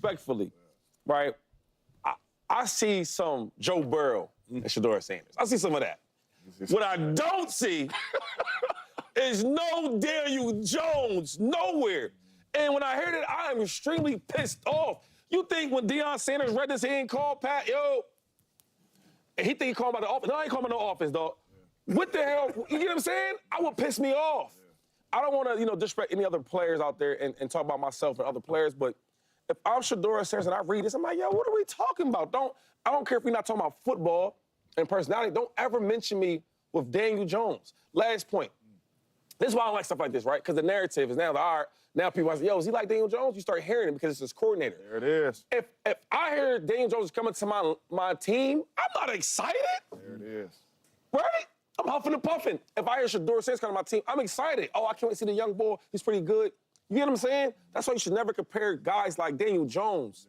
respectfully, right, I see some Joe Burrow and Shedeur Sanders. I see some of that. What I don't see is no Daniel Jones nowhere. And when I hear that, I am extremely pissed off. You think when Deion Sanders read this, he ain't called Pat, and he think he called about the offense. No, I ain't called about no offense, dog. What the hell? You get what I'm saying? I would piss me off. I don't want to, disrespect any other players out there and talk about myself and other players, but if I'm Shedeur Sanders and I read this, I'm like, yo, what are we talking about? I don't care if we're not talking about football and personality. Don't ever mention me with Daniel Jones. Last point. This is why I don't like stuff like this, right? Because the narrative is now people say, yo, is he like Daniel Jones? You start hearing it because it's his coordinator. There it is. If I hear Daniel Jones coming to my team, I'm not excited. There it is. Right? I'm huffing and puffing. If I hear Shedeur Sanders coming to my team, I'm excited. Oh, I can't wait to see the young boy. He's pretty good. You get what I'm saying? That's why you should never compare guys like Daniel Jones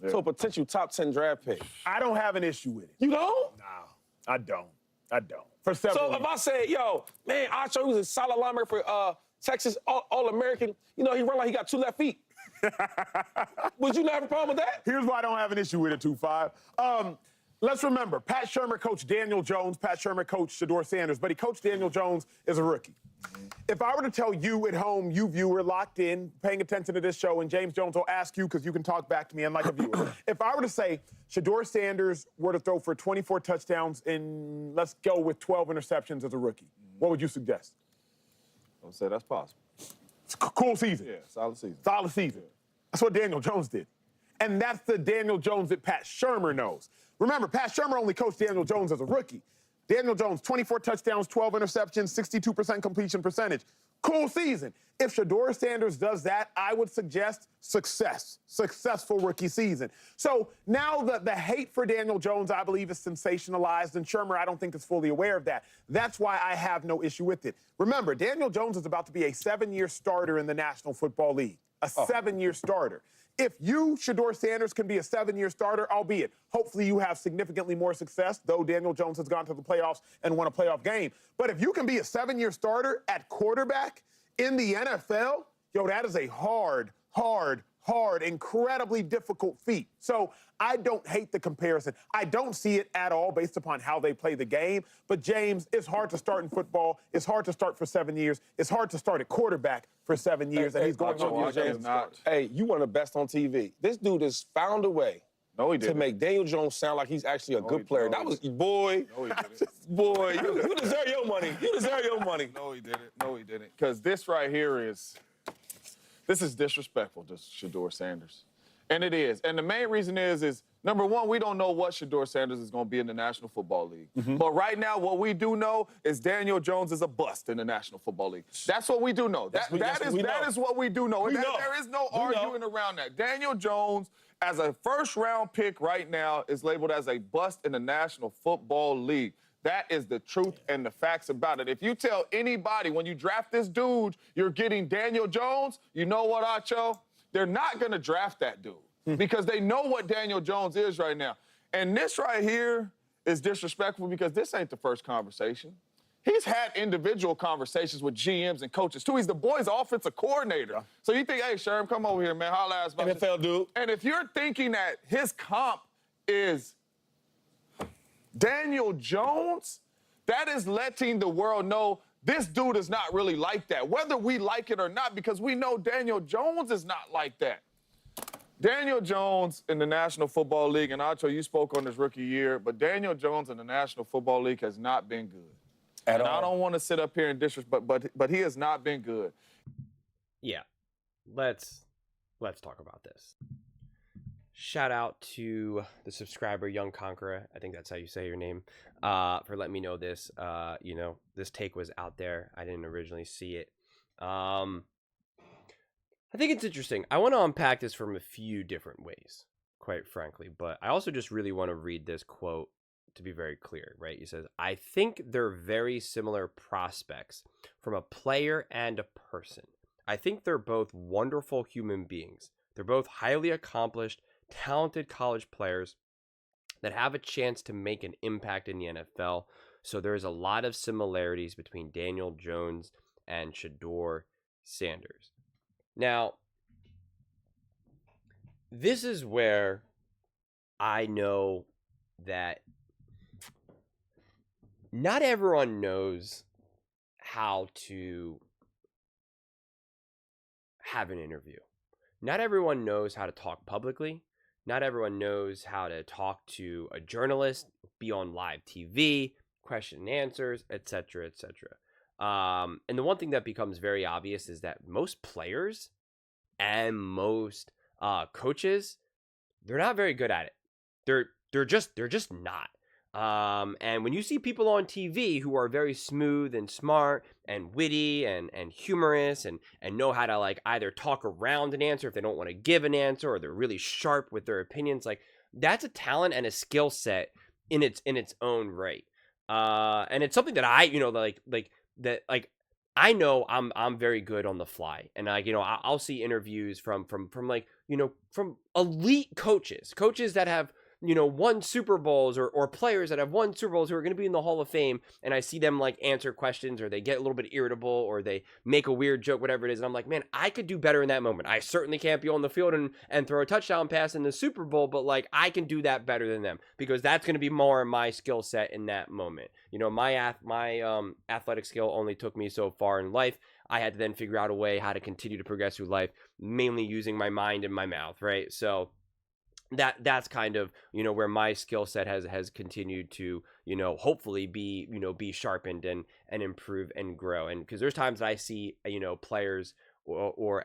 to a potential top 10 draft pick. I don't have an issue with it. You don't? No, I don't. For several So if I say, yo, man, Acho, he was a solid linebacker for Texas All-American, he run like he got 2 left feet. Would you not have a problem with that? Here's why I don't have an issue with it, 2-5. Let's remember, Pat Shurmur coached Daniel Jones. Pat Shurmur coached Shedeur Sanders, but he coached Daniel Jones as a rookie. If I were to tell you at home, you viewer locked in, paying attention to this show, and James Jones will ask you because you can talk back to me unlike a viewer. If I were to say Shedeur Sanders were to throw for 24 touchdowns and let's go with 12 interceptions as a rookie, what would you suggest? I would say that's possible. It's a cool season. Yeah, solid season. Solid season. That's what Daniel Jones did. And that's the Daniel Jones that Pat Shurmur knows. Remember, Pat Shurmur only coached Daniel Jones as a rookie. Daniel Jones, 24 touchdowns, 12 interceptions, 62% completion percentage. Cool season. If Shedeur Sanders does that, I would suggest successful rookie season. So now the hate for Daniel Jones, I believe, is sensationalized, and Shurmur, I don't think, is fully aware of that. That's why I have no issue with it. Remember, Daniel Jones is about to be a 7-year starter in the National Football League. A 7-year starter. If you, Shedeur Sanders, can be a 7-year starter, albeit, hopefully you have significantly more success, though Daniel Jones has gone to the playoffs and won a playoff game. But if you can be a 7-year starter at quarterback in the NFL, that is a hard, incredibly difficult feat. So I don't hate the comparison. I don't see it at all based upon how they play the game. But, James, it's hard to start in football. It's hard to start for 7 years. It's hard to start at quarterback for 7 years, and he's going on years. Hey, you one of the best on TV. This dude has found a way to make Daniel Jones sound like he's actually a good player. That was, boy, boy, you deserve your money. You deserve your money. No, he didn't. No, he didn't. Because this right here is disrespectful to Shedeur Sanders. And it is. And the main reason is number one, we don't know what Shedeur Sanders is going to be in the National Football League. But right now, what we do know is Daniel Jones is a bust in the National Football League. That's what we do know. That is what we do know. There is no arguing around that. Daniel Jones, as a first-round pick right now, is labeled as a bust in the National Football League. That is the truth and the facts about it. If you tell anybody when you draft this dude, you're getting Daniel Jones, you know what, Acho? They're not going to draft that dude because they know what Daniel Jones is right now. And this right here is disrespectful because this ain't the first conversation. He's had individual conversations with GMs and coaches, too. He's the boys' offensive coordinator. Yeah. So you think, hey, Sherm, come over here, man. Holla at us about NFL dude. And if you're thinking that his comp is Daniel Jones, that is letting the world know this dude is not really like that, whether we like it or not, because we know Daniel Jones is not like that. Daniel Jones in the National Football League, and Acho, you spoke on his rookie year, but Daniel Jones in the National Football League has not been good. At all. I don't want to sit up here and disrespect, but he has not been good. Yeah, let's talk about this. Shout out to the subscriber Young Conqueror, I think that's how you say your name, for letting me know this. This take was out there. I didn't originally see it. I think it's interesting. I want to unpack this from a few different ways, quite frankly, but I also just really want to read this quote to be very clear, right? He says, I think they're very similar prospects from a player and a person. I think they're both wonderful human beings. They're both highly accomplished, talented college players that have a chance to make an impact in the NFL. So there's a lot of similarities between Daniel Jones and Shedeur Sanders. Now, this is where I know that not everyone knows how to have an interview. Not everyone knows how to talk publicly. Not everyone knows how to talk to a journalist, be on live TV, question and answers, etc., etc. And the one thing that becomes very obvious is that most players and most coaches, they're not very good at it. They're just not. And when you see people on TV who are very smooth and smart and witty and humorous and know how to like either talk around an answer if they don't want to give an answer, or they're really sharp with their opinions, like that's a talent and a skill set in its own right. And it's something that I, I know I'm very good on the fly, and like I'll see interviews from like from elite coaches that have won Super Bowls, or players that have won Super Bowls who are going to be in the Hall of Fame, and I see them like answer questions, or they get a little bit irritable, or they make a weird joke, whatever it is, and I'm like, man, I could do better in that moment. I certainly can't be on the field and throw a touchdown pass in the Super Bowl, but like I can do that better than them, because that's going to be more my skill set in that moment. My athletic skill only took me so far in life. I had to then figure out a way how to continue to progress through life, mainly using my mind and my mouth, right? So that's kind of where my skill set has continued to hopefully be sharpened and improve and grow. And because there's times that I see players or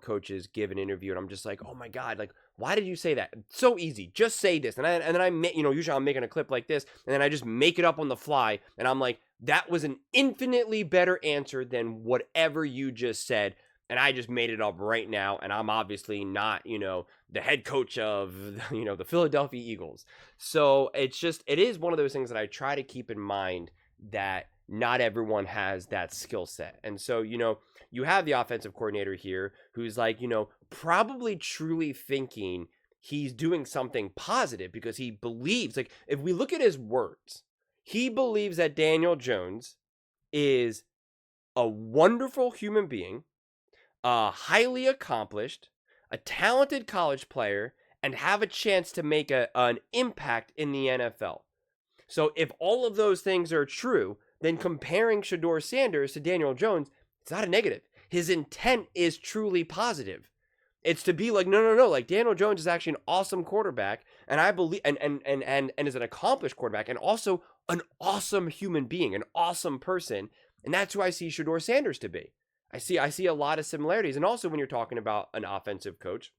coaches give an interview, and I'm just like, oh my god, like why did you say that? It's so easy, just say this. And then I usually I'm making a clip like this, and then I just make it up on the fly, and I'm like, that was an infinitely better answer than whatever you just said, and I just made it up right now, and I'm obviously not, the head coach of, the Philadelphia Eagles. So it is one of those things that I try to keep in mind, that not everyone has that skill set. And so, you have the offensive coordinator here who's like, probably truly thinking he's doing something positive, because he believes, like, if we look at his words, he believes that Daniel Jones is a wonderful human being, highly accomplished, a talented college player, and have a chance to make an impact in the NFL. So if all of those things are true, then comparing Shedeur Sanders to Daniel Jones, it's not a negative. His intent is truly positive. It's to be like, no, like Daniel Jones is actually an awesome quarterback, and I believe and is an accomplished quarterback, and also an awesome human being, an awesome person. And that's who I see Shedeur Sanders to be. I see a lot of similarities. And also when you're talking about an offensive coach,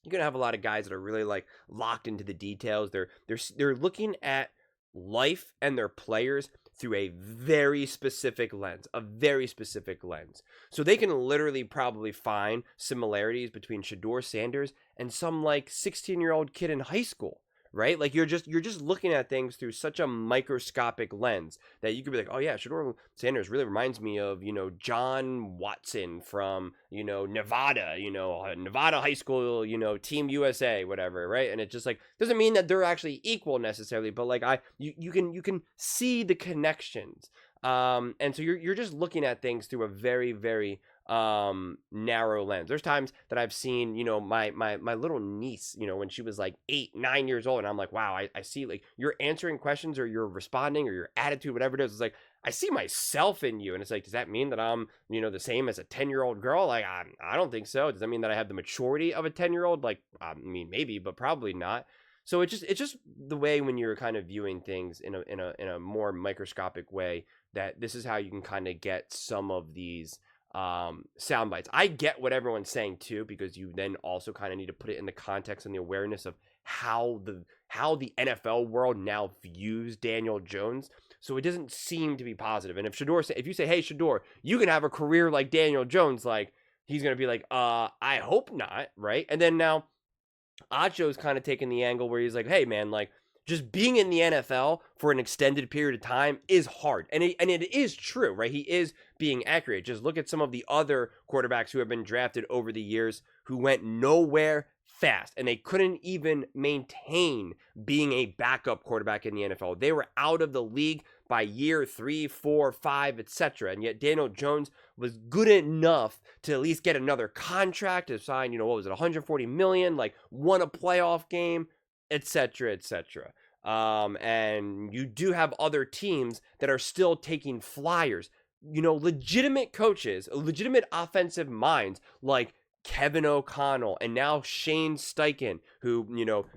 you're going to have a lot of guys that are really like locked into the details. They're looking at life and their players through a very specific lens, So they can literally probably find similarities between Shedeur Sanders and some like 16-year-old kid in high school, right? Like you're just looking at things through such a microscopic lens that you could be like, oh yeah, Shedeur Sanders really reminds me of, John Watson from, Nevada, Nevada high school, Team USA, whatever, right? And it just like doesn't mean that they're actually equal necessarily, but like you can see the connections. And so you're just looking at things through a very, very narrow lens. There's times that I've seen, my little niece, when she was like 8-9 years old, and I'm like, wow, I see like you're answering questions, or you're responding, or your attitude, whatever it is. It's like, I see myself in you. And it's like, does that mean that I'm, the same as a 10-year-old girl? Like, I don't think so. Does that mean that I have the maturity of a 10-year-old? Like, I mean, maybe, but probably not. So it's just the way when you're kind of viewing things in a more microscopic way, that this is how you can kind of get some of these sound bites. I get what everyone's saying too, because you then also kind of need to put it in the context and the awareness of how the NFL world now views Daniel Jones. So it doesn't seem to be positive. And if you say, hey Shedeur, you can have a career like Daniel Jones, like he's gonna be like, I hope not, right? And then now Acho's kind of taking the angle where he's like, hey man, like just being in the NFL for an extended period of time is hard. And it is true, right? He is being accurate. Just look at some of the other quarterbacks who have been drafted over the years who went nowhere fast, and they couldn't even maintain being a backup quarterback in the NFL. They were out of the league by year 3, 4, 5, etc. And yet Daniel Jones was good enough to at least get another contract, to sign, what was it, 140 million, like won a playoff game, etc., etc. And you do have other teams that are still taking flyers. Legitimate coaches, legitimate offensive minds like Kevin O'Connell and now Shane Steichen, who,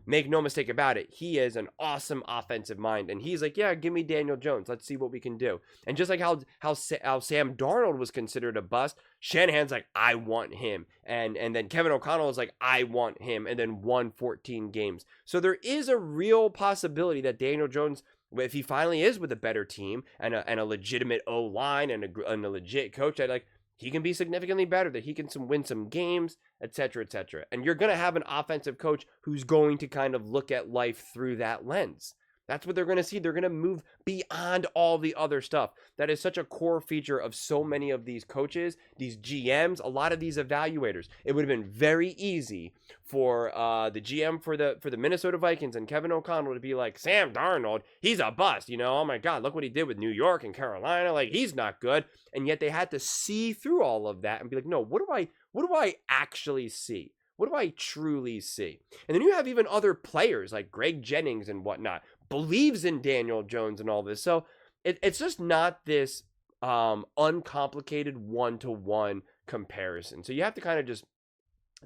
make no mistake about it, he is an awesome offensive mind. And he's like, yeah, give me Daniel Jones. Let's see what we can do. And just like how Sam Darnold was considered a bust, Shanahan's like, I want him. And then Kevin O'Connell is like, I want him. And then won 14 games. So there is a real possibility that Daniel Jones, if he finally is with a better team and a legitimate O-line and a legit coach, that he can be significantly better, that he can win some games, etc., etc. And you're going to have an offensive coach who's going to kind of look at life through that lens. That's what they're going to see. They're going to move beyond all the other stuff. That is such a core feature of so many of these coaches, these GMs, a lot of these evaluators. It would have been very easy for the GM for the Minnesota Vikings and Kevin O'Connell to be like, Sam Darnold, he's a bust. Oh my God, look what he did with New York and Carolina. Like, he's not good. And yet they had to see through all of that and be like, no, what do I actually see? What do I truly see? And then you have even other players like Greg Jennings and whatnot believes in Daniel Jones and all this. So it's just not this uncomplicated one-to-one comparison. So you have to kind of just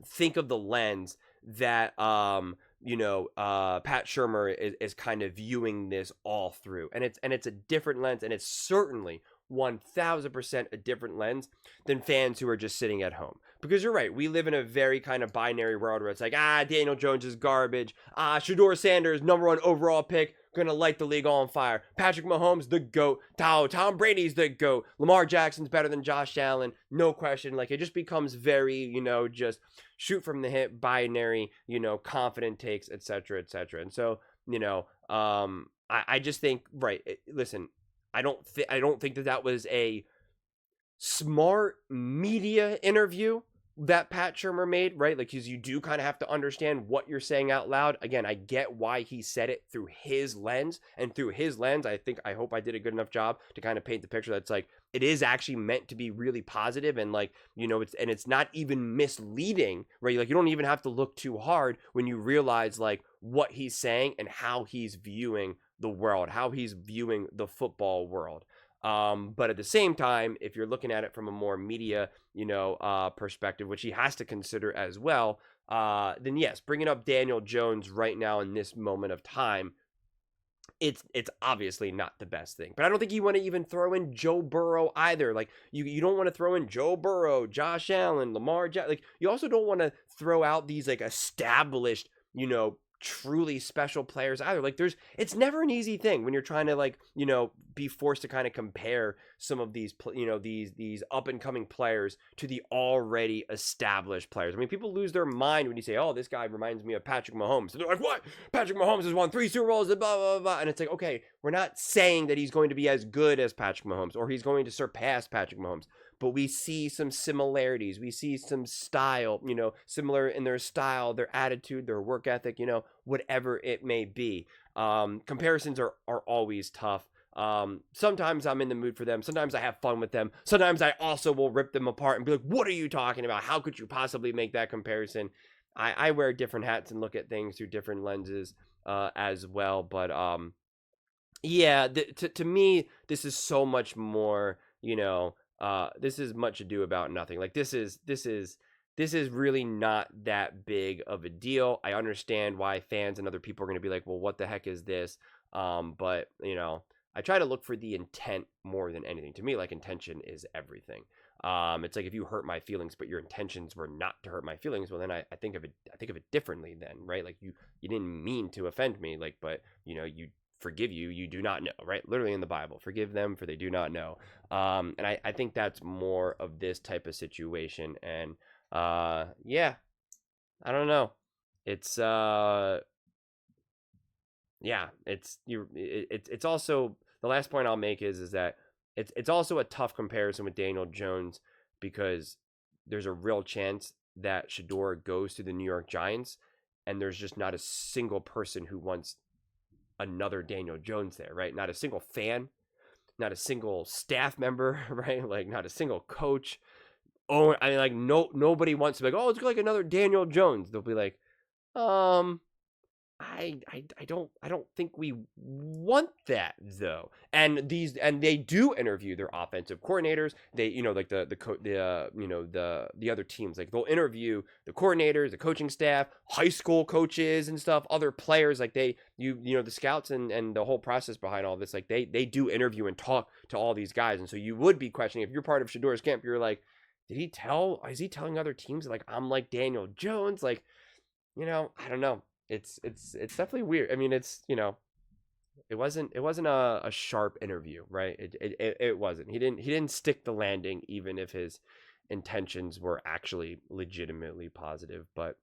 think of the lens that Pat Shurmur is kind of viewing this all through. And it's a different lens, and it's certainly 1000% a different lens than fans who are just sitting at home. Because you're right, we live in a very kind of binary world where it's like, Daniel Jones is garbage. Shedeur Sanders, #1 overall pick, gonna light the league on fire. Patrick Mahomes, the GOAT. Tom Brady's the GOAT. Lamar Jackson's better than Josh Allen, no question. Like, it just becomes very, just shoot from the hip, binary, confident takes, etc., etc. And so, I just think, right, listen, I don't think that was a smart media interview that Pat Shurmur made, right? Like, because you do kind of have to understand what you're saying out loud. Again, I get why he said it through his lens, and through his lens, I hope I did a good enough job to kind of paint the picture that's like, it is actually meant to be really positive, and like, it's not even misleading, right? Like, you don't even have to look too hard when you realize like what he's saying and how he's viewing the world, how he's viewing the football world. But at the same time, if you're looking at it from a more media, perspective, which he has to consider as well, then yes, bringing up Daniel Jones right now in this moment of time, it's obviously not the best thing. But I don't think you want to even throw in Joe Burrow either. Like, you don't want to throw in Joe Burrow, Josh Allen, Lamar Jackson. Like, you also don't want to throw out these like established, truly special players either. Like, it's never an easy thing when you're trying to like, be forced to kind of compare some of these, these up and coming players to the already established players. I mean, people lose their mind when you say, oh, this guy reminds me of Patrick Mahomes. And they're like, what? Patrick Mahomes has won 3 Super Bowls, blah, blah, blah. And it's like, okay, we're not saying that he's going to be as good as Patrick Mahomes or he's going to surpass Patrick Mahomes. But we see some similarities. We see some style, similar in their style, their attitude, their work ethic, whatever it may be. Comparisons are always tough. Sometimes I'm in the mood for them. Sometimes I have fun with them. Sometimes I also will rip them apart and be like, what are you talking about? How could you possibly make that comparison? I wear different hats and look at things through different lenses as well. But yeah, to me, this is so much more, this is much ado about nothing. Like, this is really not that big of a deal. I understand why fans and other people are going to be like, well, what the heck is this? But I try to look for the intent more than anything. To me, like, intention is everything. It's like, if you hurt my feelings, but your intentions were not to hurt my feelings, well, then I think of it differently then, right? Like, you didn't mean to offend me, like, but you forgive you do not know, right? Literally in the Bible, forgive them for they do not know. And I think that's more of this type of situation. And yeah, I don't know. It's yeah, it's also, the last point I'll make is that it's also a tough comparison with Daniel Jones, because there's a real chance that Shedeur goes to the New York Giants and there's just not a single person who wants another Daniel Jones there, right? Not a single fan, not a single staff member, right? Like not a single coach. Oh, I mean, like nobody wants to be like, oh, it's like another Daniel Jones. They'll be like, I don't think we want that though. And they do interview their offensive coordinators. They, you know, like the other teams, like they'll interview the coordinators, the coaching staff, high school coaches and stuff, other players. Like you know, the scouts and the whole process behind all this, like they do interview and talk to all these guys. And so you would be questioning, if you're part of Shedeur's camp, you're like, is he telling other teams like I'm like Daniel Jones? Like, you know, I don't know. It's definitely weird. I mean, it's, you know, it wasn't a sharp interview, right? It wasn't. He didn't stick the landing, even if his intentions were actually legitimately positive. But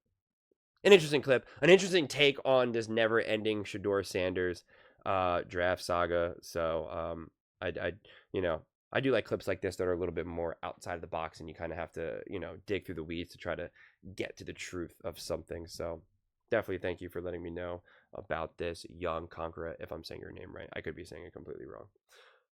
an interesting clip, an interesting take on this never-ending Shedeur Sanders draft saga. So I you know, I do like clips like this that are a little bit more outside of the box, and you kind of have to, you know, dig through the weeds to try to get to the truth of something. So definitely thank you for letting me know about this, Young Conqueror, if I'm saying your name right. I could be saying it completely wrong.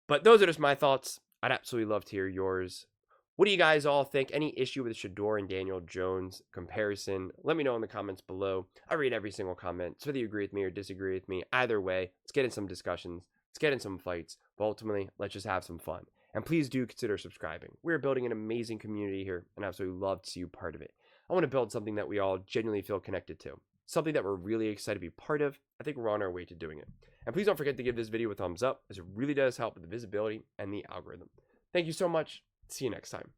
But those are just my thoughts. I'd absolutely love to hear yours. What do you guys all think? Any issue with the Shedeur and Daniel Jones comparison? Let me know in the comments below. I read every single comment. So whether you agree with me or disagree with me, either way, let's get in some discussions. Let's get in some fights. But ultimately, let's just have some fun. And please do consider subscribing. We're building an amazing community here, and I absolutely love to see you part of it. I want to build something that we all genuinely feel connected to. Something that we're really excited to be part of. I think we're on our way to doing it. And please don't forget to give this video a thumbs up, as it really does help with the visibility and the algorithm. Thank you so much. See you next time.